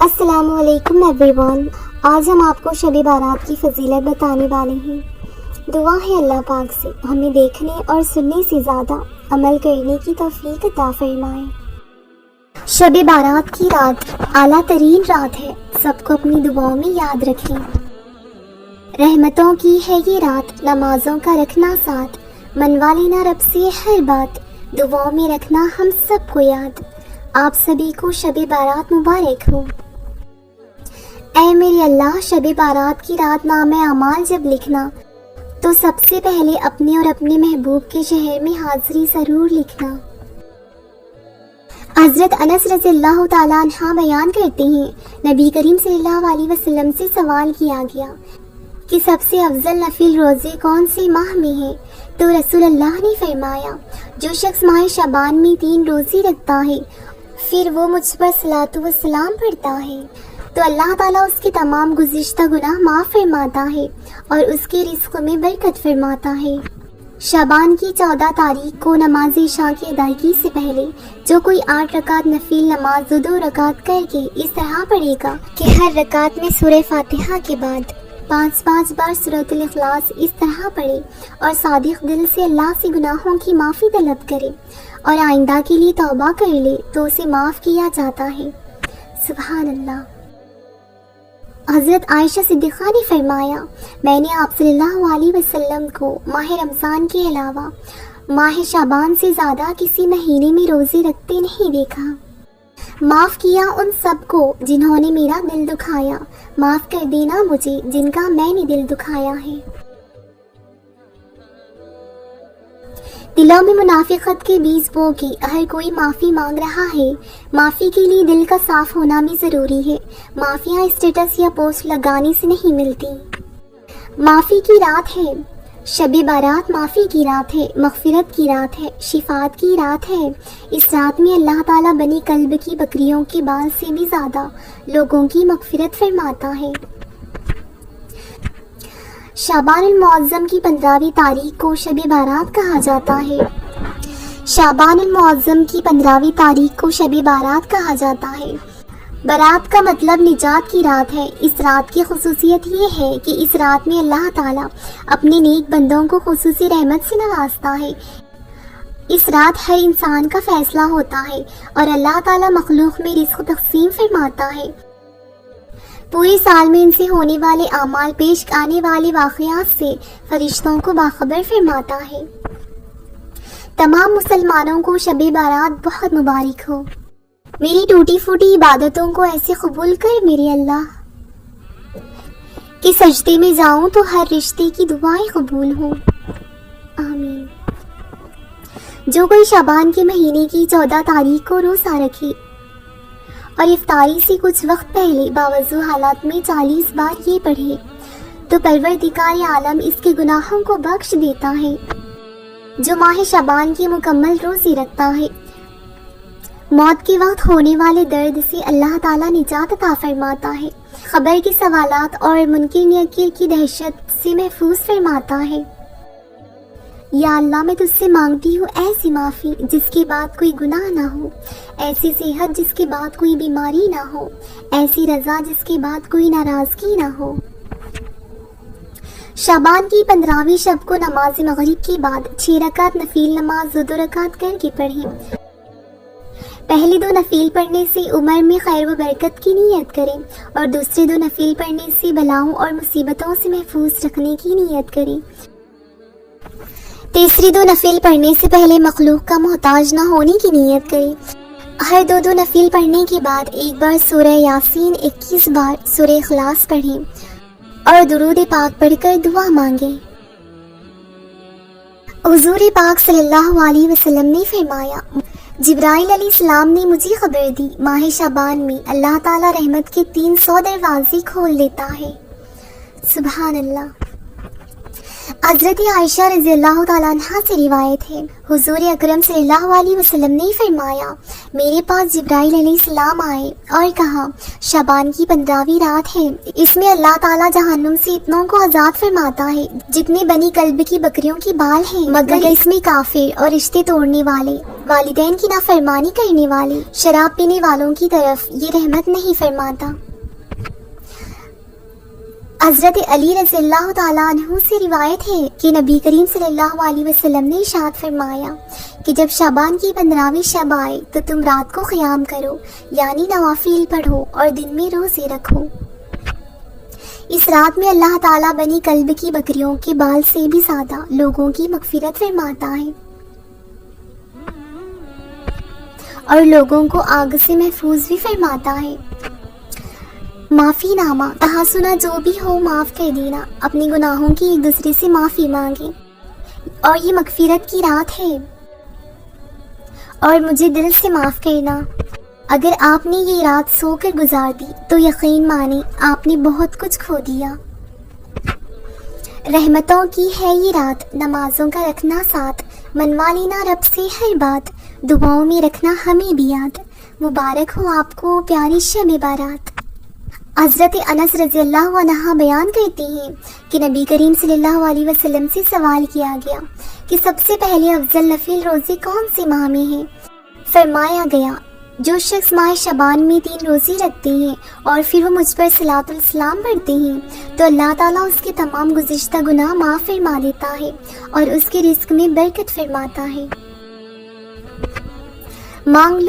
السلام علیکم every one, آج ہم آپ کو شب بارات کی فضیلت بتانے والے ہیں۔ دعا ہے اللہ پاک سے ہمیں دیکھنے اور سننے سے زیادہ عمل کرنے کی توفیق عطا فرمائے۔ شب بارات کی رات اعلیٰ ترین رات ہے، سب کو اپنی دعاؤں میں یاد رکھیں۔ رحمتوں کی ہے یہ رات، نمازوں کا رکھنا ساتھ، منوا لینا رب سے ہر بات، دعاؤں میں رکھنا ہم سب کو یاد۔ آپ سبھی کو شب بارات مبارک ہو۔ اے میرے اللہ، شب بارات کی رات نام اعمال جب لکھنا تو سب سے پہلے اپنے اور اپنے محبوب کے شہر میں حاضری ضرور لکھنا۔ حضرت انس رضی اللہ تعالیٰ عنہ بیان کرتے ہیں، نبی کریم صلی اللہ علیہ وسلم سے سوال کیا گیا کہ سب سے افضل نفل روزے کون سے ماہ میں ہے؟ تو رسول اللہ نے فرمایا، جو شخص ماہ شعبان میں 3 روزے رکھتا ہے پھر وہ مجھ پر صلاۃ و سلام پڑھتا ہے تو اللہ تعالیٰ اس کے تمام گزشتہ گناہ معاف فرماتا ہے اور اس کے رزق میں برکت فرماتا ہے۔ شعبان کی 14 تاریخ کو نماز عشاء کی ادائیگی سے پہلے جو کوئی 8 رکعت نفل نماز 2 رکعت کر کے اس طرح پڑھے گا کہ ہر رکعت میں سورہ فاتحہ کے بعد 5 بار سورۃ الاخلاص اس طرح پڑھے اور صادق دل سے اللہ سے گناہوں کی معافی طلب کرے اور آئندہ کے لیے توبہ کر لے تو اسے معاف کیا جاتا ہے۔ سبحان اللہ۔ حضرت عائشہ صدیقہ نے فرمایا، میں نے آپ صلی اللہ علیہ وسلم کو ماہ رمضان کے علاوہ ماہ شعبان سے زیادہ کسی مہینے میں روزے رکھتے نہیں دیکھا۔ معاف کیا ان سب کو جنہوں نے میرا دل دکھایا، معاف کر دینا مجھے جن کا میں نے دل دکھایا ہے۔ دلوں میں منافقت کے بیج بو کے ہر کوئی معافی مانگ رہا ہے۔ معافی کے لیے دل کا صاف ہونا بھی ضروری ہے۔ معافیاں اسٹیٹس یا پوسٹ لگانے سے نہیں ملتی۔ معافی کی رات ہے، شب بارات معافی کی رات ہے، مغفرت کی رات ہے، شفاعت کی رات ہے۔ اس رات میں اللہ تعالیٰ بنی کلب کی بکریوں کے بال سے بھی زیادہ لوگوں کی مغفرت فرماتا ہے۔ شعبان المعظم کی 15ویں تاریخ کو شب بارات کہا جاتا ہے۔ شعبان المعظم کی 15ویں تاریخ کو شب بارات کہا جاتا ہے۔ برات کا مطلب نجات کی رات ہے۔ اس رات کی خصوصیت یہ ہے کہ اس رات میں اللہ تعالیٰ اپنے نیک بندوں کو خصوصی رحمت سے نوازتا ہے۔ اس رات ہر انسان کا فیصلہ ہوتا ہے اور اللہ تعالیٰ مخلوق میں رزق تقسیم فرماتا ہے۔ پورے سال میں ان سے ہونے والے اعمال پیش آنے والے واقعات سے فرشتوں کو باخبر فرماتا ہے۔ تمام مسلمانوں کو شب بارات بہت مبارک ہو۔ میری ٹوٹی پھوٹی عبادتوں کو ایسے قبول کر میرے اللہ کہ سجدے میں جاؤں تو ہر رشتے کی دعائیں قبول ہوں، آمین۔ جو کوئی شعبان کے مہینے کی 14 تاریخ کو روزہ رکھے اور افطاری سے کچھ وقت پہلے باوضو حالات میں 40 بار یہ پڑھے تو پروردگار عالم اس کے گناہوں کو بخش دیتا ہے۔ جو ماہ شعبان کی مکمل روزے رکھتا ہے، موت کے وقت ہونے والے درد سے اللہ تعالیٰ نجات عطا فرماتا ہے، قبر کے سوالات اور منکر نکیر کی دہشت سے محفوظ فرماتا ہے۔ یا اللہ، میں تجھ سے مانگتی ہوں ایسی معافی جس کے بعد کوئی گناہ نہ ہو، ایسی صحت جس کے بعد کوئی بیماری نہ ہو، ایسی رضا جس کے بعد کوئی ناراضگی نہ ہو۔ شعبان کی 15ویں شب کو نماز مغرب کے بعد 6 رکعت نفل نماز 2 رکعت کر کے پڑھیں۔ پہلے 2 نفل پڑھنے سے عمر میں خیر و برکت کی نیت کریں اور دوسرے 2 نفل پڑھنے سے بلاؤں اور مصیبتوں سے محفوظ رکھنے کی نیت کریں۔ تیسری 2 نفل پڑھنے سے پہلے مخلوق کا محتاج نہ ہونے کی نیت کریں۔ ہر 2 نفل پڑھنے کے بعد 1 بار سورہ یاسین، 21 بار سورہ اخلاص پڑھیں اور درود پاک پڑھ کر دعا مانگیں۔ حضور پاک صلی اللہ علیہ وسلم نے فرمایا، جبرائیل علیہ السلام نے مجھے خبر دی، ماہ شعبان میں اللہ تعالیٰ رحمت کے 300 دروازے کھول دیتا ہے۔ سبحان اللہ۔ حضرت عائشہ رضی اللہ تعالیٰ عنہ سے روایت ہے، حضور اکرم صلی اللہ علیہ وسلم نے فرمایا، میرے پاس جبرائیل علیہ السلام آئے اور کہا، شعبان کی 15ویں رات ہے، اس میں اللہ تعالیٰ جہنم سے اتنوں کو آزاد فرماتا ہے جتنے بنی کلب کی بکریوں کی بال ہیں، مگر اس میں کافر اور رشتے توڑنے والے والدین کی نافرمانی کرنے والے، شراب پینے والوں کی طرف یہ رحمت نہیں فرماتا۔ حضرت علی رضی اللہ تعالیٰ عنہ سے روایت ہے کہ نبی کریم صلی اللہ علیہ وسلم نے ارشاد فرمایا کہ جب شعبان کی 15ویں شب آئے تو تم رات کو قیام کرو، یعنی نوافل پڑھو اور دن میں روزے رکھو۔ اس رات میں اللہ تعالیٰ بنی کلب کی بکریوں کے بال سے بھی زیادہ لوگوں کی مغفرت فرماتا ہے اور لوگوں کو آگ سے محفوظ بھی فرماتا ہے۔ معافی نامہ، کہا سنا جو بھی ہو معاف کر دینا، اپنے گناہوں کی ایک دوسرے سے معافی مانگے، اور یہ مغفرت کی رات ہے، اور مجھے دل سے معاف کرنا۔ اگر آپ نے یہ رات سو کر گزار دی تو یقین مانے آپ نے بہت کچھ کھو دیا۔ رحمتوں کی ہے یہ رات، نمازوں کا رکھنا ساتھ، منوا لینا رب سے ہر بات، دعاؤں میں رکھنا ہمیں بھی یاد، مبارک ہو آپ کو پیاری شب بارات۔ حضرت انس رضی اللہ عنہ بیان کرتے ہیں کہ نبی کریم صلی اللہ علیہ وسلم سے سوال کیا گیا کہ سب سے پہلے افضل نفل روزے کون سے ماہ میں ہیں؟ فرمایا گیا جو شخص ماہ شعبان میں 3 روزے رکھتے ہیں اور پھر وہ مجھ پر صلاۃ السلام پڑھتے ہیں تو اللہ تعالیٰ اس کے تمام گزشتہ گناہ معاف فرما دیتا ہے اور اس کے رزق میں برکت فرماتا ہے۔ مانگ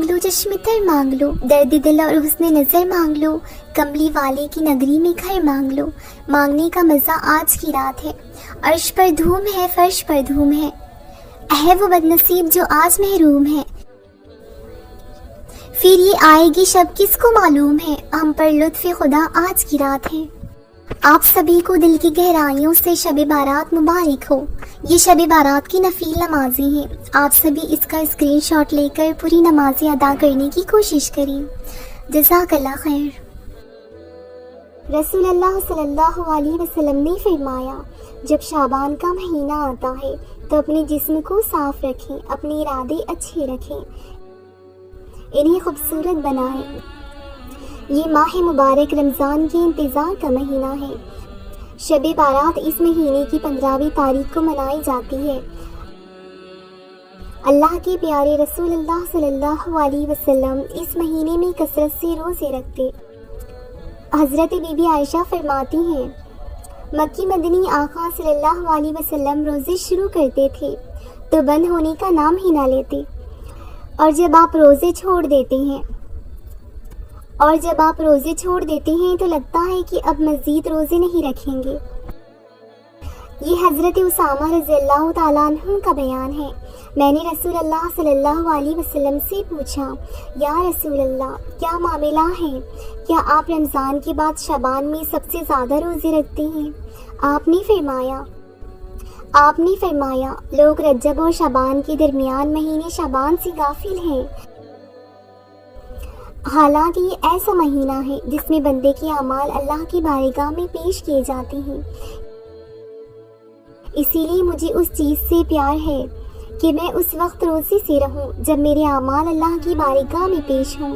لو چشم تر مانگ لو، درد دل اور حسن نظر مانگ لو، کملی والے کی نگری میں گھر مانگ لو، مانگنے کا مزہ آج کی رات ہے، عرش پر دھوم ہے فرش پر دھوم ہے وہ بد نصیب جو آج محروم ہے، پھر یہ آئے گی شب کس کو معلوم ہے، ہم پر لطف خدا آج کی رات ہے۔ آپ سبھی کو دل کی گہرائیوں سے شب بارات مبارک ہو۔ یہ شب بارات کی نفل نمازیں ہیں، آپ سبھی اس کا اسکرین شاٹ لے کر پوری نمازیں ادا کرنے کی کوشش کریں۔ جزاک اللہ خیر۔ رسول اللہ صلی اللہ علیہ وسلم نے فرمایا جب شعبان کا مہینہ آتا ہے تو اپنے جسم کو صاف رکھیں، اپنے ارادے اچھے رکھیں، انہیں خوبصورت بنائیں۔ یہ ماہ مبارک رمضان کے انتظار کا مہینہ ہے۔ شب بارات اس مہینے کی 15ویں تاریخ کو منائی جاتی ہے۔ اللہ کے پیارے رسول اللہ صلی اللہ علیہ وسلم اس مہینے میں کثرت سے روزے رکھتے۔ حضرت بی بی عائشہ فرماتی ہیں مکی مدنی آقا صلی اللہ علیہ وسلم روزے شروع کرتے تھے تو بند ہونے کا نام ہی نہ لیتے، اور جب آپ روزے چھوڑ دیتے ہیں تو لگتا ہے کہ اب مزید روزے نہیں رکھیں گے۔ یہ حضرت اسامہ رضی اللہ تعالیٰ عنہ کا بیان ہے۔ میں نے رسول اللہ صلی اللہ علیہ وسلم سے پوچھا یا رسول اللہ کیا معاملہ ہے، کیا آپ رمضان کے بعد شعبان میں سب سے زیادہ روزے رکھتے ہیں؟ آپ نے فرمایا لوگ رجب اور شعبان کے درمیان مہینے شعبان سے غافل ہیں، حالانکہ یہ ایسا مہینہ ہے جس میں بندے کے اعمال اللہ کی بارگاہ میں پیش کیے جاتے ہیں۔ اسی لیے مجھے اس چیز سے پیار ہے کہ میں اس وقت روزے سے رہوں جب میرے اعمال اللہ کی بارگاہ میں پیش ہوں۔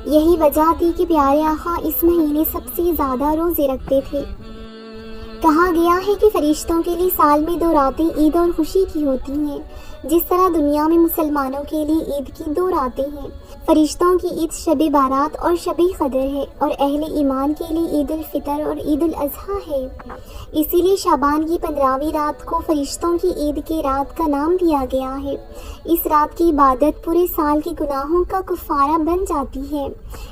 یہی وجہ تھی کہ پیارے آقا اس مہینے سب سے زیادہ روزے رکھتے تھے۔ کہا گیا ہے کہ فرشتوں کے لیے سال میں 2 راتیں عید اور خوشی کی ہوتی ہیں، جس طرح دنیا میں مسلمانوں کے لیے عید کی 2 راتیں ہیں۔ فرشتوں کی عید شب بارات اور شب قدر ہے، اور اہل ایمان کے لیے عید الفطر اور عید الاضحیٰ ہے۔ اسی لیے شعبان کی 15ویں رات کو فرشتوں کی عید کے رات کا نام دیا گیا ہے۔ اس رات کی عبادت پورے سال کے گناہوں کا کفارہ بن جاتی ہے۔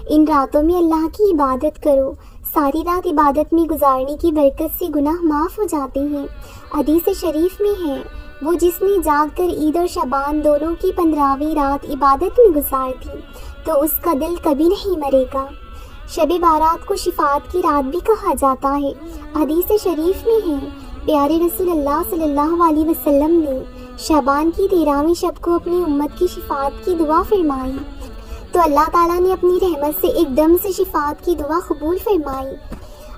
ان راتوں میں اللہ کی عبادت کرو، ساری رات عبادت میں گزارنے کی برکت سے گناہ معاف ہو جاتے ہیں۔ حدیث شریف میں ہے وہ جس نے جاگ کر عید اور شعبان دونوں کی 15ویں رات عبادت میں گزار دی تو اس کا دل کبھی نہیں مرے گا۔ شب بارات کو شفاعت کی رات بھی کہا جاتا ہے۔ حدیث شریف میں ہے پیارے رسول اللہ صلی اللہ علیہ وسلم نے شعبان کی 13ویں شب کو اپنی امت کی شفاعت کی دعا فرمائی تو اللہ تعالیٰ نے اپنی رحمت سے ایک دم سے شفاعت کی دعا قبول فرمائی۔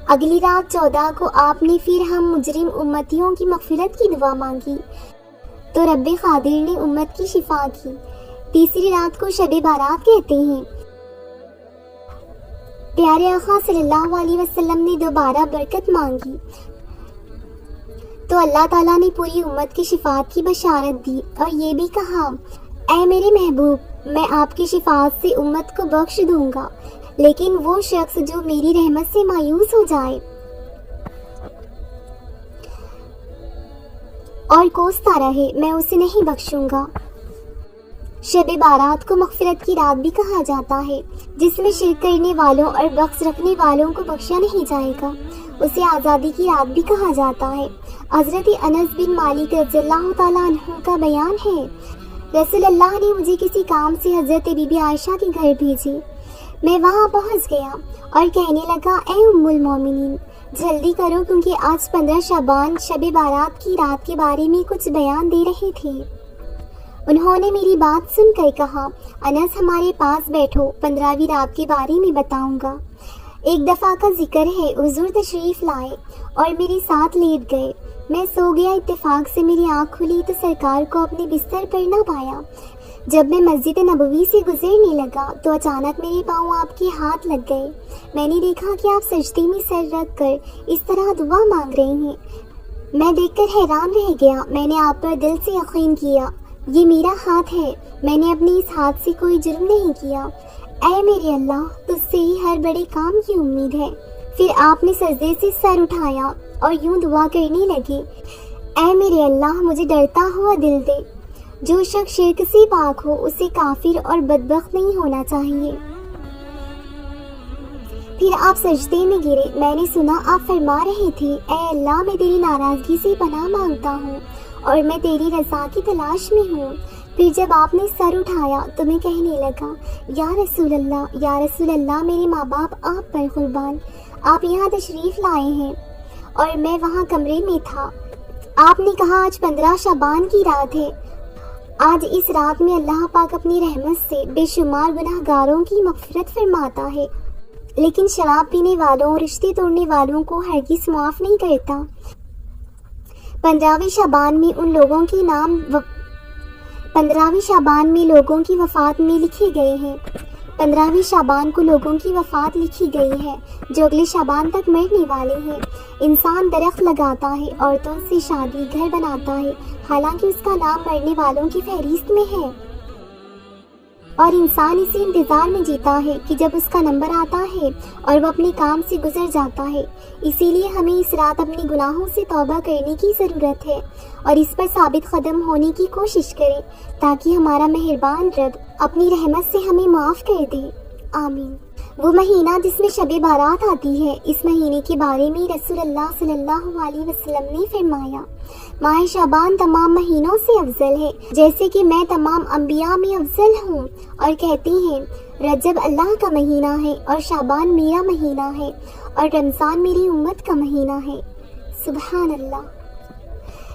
اگلی رات 14 کو آپ نے پھر ہم مجرم امتیوں کی مغفرت کی دعا مانگی تو رب قادر نے امت کی شفا کی۔ تیسری رات کو شب بارات کہتے ہیں۔ پیارے آقا صلی اللہ علیہ وسلم نے دوبارہ برکت مانگی تو اللہ تعالیٰ نے پوری امت کی شفاعت کی بشارت دی اور یہ بھی کہا، اے میرے محبوب، میں آپ کی شفاعت سے امت کو بخش دوں گا، لیکن وہ شخص جو میری رحمت سے مایوس ہو جائے اور کوستا رہے، میں اسے نہیں بخشوں گا۔ شب بارات کو مغفرت کی رات بھی کہا جاتا ہے، جس میں شرک کرنے والوں اور بغض رکھنے والوں کو بخشا نہیں جائے گا۔ اسے آزادی کی رات بھی کہا جاتا ہے۔ حضرت انس بن مالک رضی اللہ تعالیٰ عنہ کا بیان ہے، رسول اللہ نے مجھے کسی کام سے حضرت بی بی عائشہ کے گھر بھیجی۔ میں وہاں پہنچ گیا اور کہنے لگا، اے ام المومنین، جلدی کرو کیونکہ آج 15 شعبان شب بارات کی رات کے بارے میں کچھ بیان دے رہے تھے۔ انہوں نے میری بات سن کر کہا، انس ہمارے پاس بیٹھو، 15ویں رات کے بارے میں بتاؤں گا۔ ایک دفعہ کا ذکر ہے، حضور تشریف لائے اور میرے ساتھ لیٹ گئے۔ میں سو گیا، اتفاق سے میری آنکھ کھلی تو سرکار کو اپنے بستر پر نہ پایا۔ جب میں مسجد نبوی سے گزرنے لگا تو اچانک میرے پاؤں آپ کے ہاتھ لگ گئے۔ میں نے دیکھا کہ آپ سجدے میں سر رکھ کر اس طرح دعا مانگ رہے ہیں۔ میں دیکھ کر حیران رہ گیا۔ میں نے آپ پر دل سے یقین کیا، یہ میرا ہاتھ ہے، میں نے اپنے اس ہاتھ سے کوئی جرم نہیں کیا۔ اے میرے اللہ، تجھ سے ہی ہر بڑے کام کی امید ہے۔ پھر آپ نے سجدے سے سر اٹھایا اور یوں دعا کرنے لگے، اے میرے اللہ، مجھے ڈرتا ہوا دل دے۔ جو شخص شرک سے پاک ہو اسے کافر اور بدبخت نہیں ہونا چاہیے۔ پھر آپ سجدے میں گرے۔ میں نے سنا آپ فرما رہے تھے، اے اللہ، میں تیری ناراضگی سے پناہ مانگتا ہوں اور میں تیری رضا کی تلاش میں ہوں۔ پھر جب آپ نے سر اٹھایا تو میں کہنے لگا، یا رسول اللہ، یا رسول اللہ، میرے ماں باپ آپ پر قربان، آپ یہاں تشریف لائے ہیں اور میں وہاں کمرے میں تھا۔ آپ نے کہا آج 15 شعبان کی رات ہے۔ آج اس رات میں اللہ پاک اپنی رحمت سے بے شمار گناہ گاروں کی مغفرت فرماتا ہے، لیکن شراب پینے والوں اور رشتے توڑنے والوں کو ہرگز معاف نہیں کرتا۔ 15ویں شعبان میں ان لوگوں کے نام 15ویں شعبان میں لوگوں کی وفات میں لکھے گئے ہیں۔ 15ویں شعبان کو لوگوں کی وفات لکھی گئی ہے جو اگلے شعبان تک مرنے والے ہیں۔ انسان درخت لگاتا ہے، عورتوں سے شادی گھر بناتا ہے، حالانکہ اس کا نام مرنے والوں کی فہرست میں ہے، اور انسان اسی انتظار میں جیتا ہے کہ جب اس کا نمبر آتا ہے اور وہ اپنے کام سے گزر جاتا ہے۔ اسی لیے ہمیں اس رات اپنے گناہوں سے توبہ کرنے کی ضرورت ہے اور اس پر ثابت قدم ہونے کی کوشش کریں تاکہ ہمارا مہربان رب اپنی رحمت سے ہمیں معاف کر دے، آمین۔ وہ مہینہ جس میں شب بارات آتی ہے، اس مہینے کے بارے میں رسول اللہ صلی اللہ علیہ وسلم نے فرمایا، ماہ شعبان تمام مہینوں سے افضل ہے، جیسے کہ میں تمام انبیاء میں افضل ہوں، اور کہتے ہیں رجب اللہ کا مہینہ ہے اور شعبان میرا مہینہ ہے اور رمضان میری امت کا مہینہ ہے۔ سبحان اللہ۔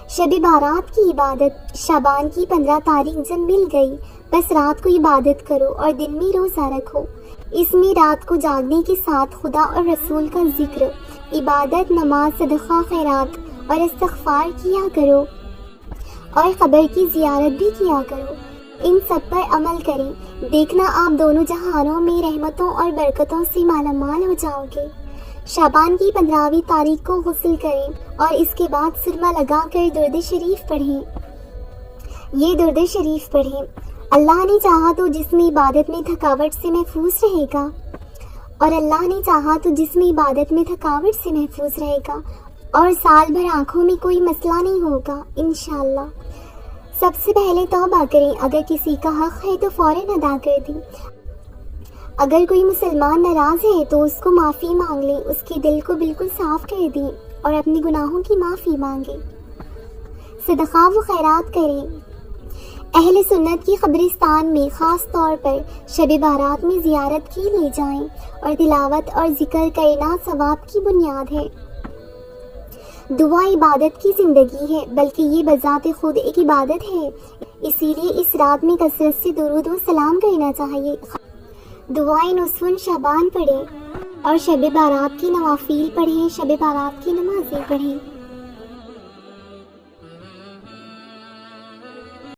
شب بارات کی عبادت شعبان کی 15 تاریخ جب مل گئی، بس رات کو عبادت کرو اور دن میں روزہ رکھو۔ اس میں رات کو جاگنے کے ساتھ خدا اور رسول کا ذکر، عبادت، نماز، صدقہ، خیرات اور استغفار کیا کرو اور قبر کی زیارت بھی کیا کرو۔ ان سب پر عمل کریں، دیکھنا آپ دونوں جہانوں میں رحمتوں اور برکتوں سے مالا مال ہو جاؤ گے۔ شعبان کی 15ویں تاریخ کو غسل کریں اور اس کے بعد سرما لگا کر درود شریف پڑھیں۔ یہ درود شریف پڑھیں، اللہ نے چاہا تو جسم عبادت میں تھکاوٹ سے محفوظ رہے گا، اور اللہ نے چاہا تو جسم عبادت میں تھکاوٹ سے محفوظ رہے گا، اور سال بھر آنکھوں میں کوئی مسئلہ نہیں ہوگا انشاءاللہ۔ سب سے پہلے توبہ کریں، اگر کسی کا حق ہے تو فوراً ادا کر دیں۔ اگر کوئی مسلمان ناراض ہے تو اس کو معافی مانگ لیں، اس کے دل کو بالکل صاف کر دیں اور اپنے گناہوں کی معافی مانگیں۔ صدقہ و خیرات کریں۔ اہل سنت کی قبرستان میں خاص طور پر شب بارات میں زیارت کی لے جائیں، اور تلاوت اور ذکر کرنا ثواب کی بنیاد ہے۔ دعا عبادت کی زندگی ہے، بلکہ یہ بذات خود ایک عبادت ہے، اسی لیے اس رات میں کثرت سے درود و سلام کرنا چاہیے۔ دعائیں نصف شعبان پڑھیں اور شب بارات کی نوافل پڑھیں، شب بارات کی نمازیں پڑھیں۔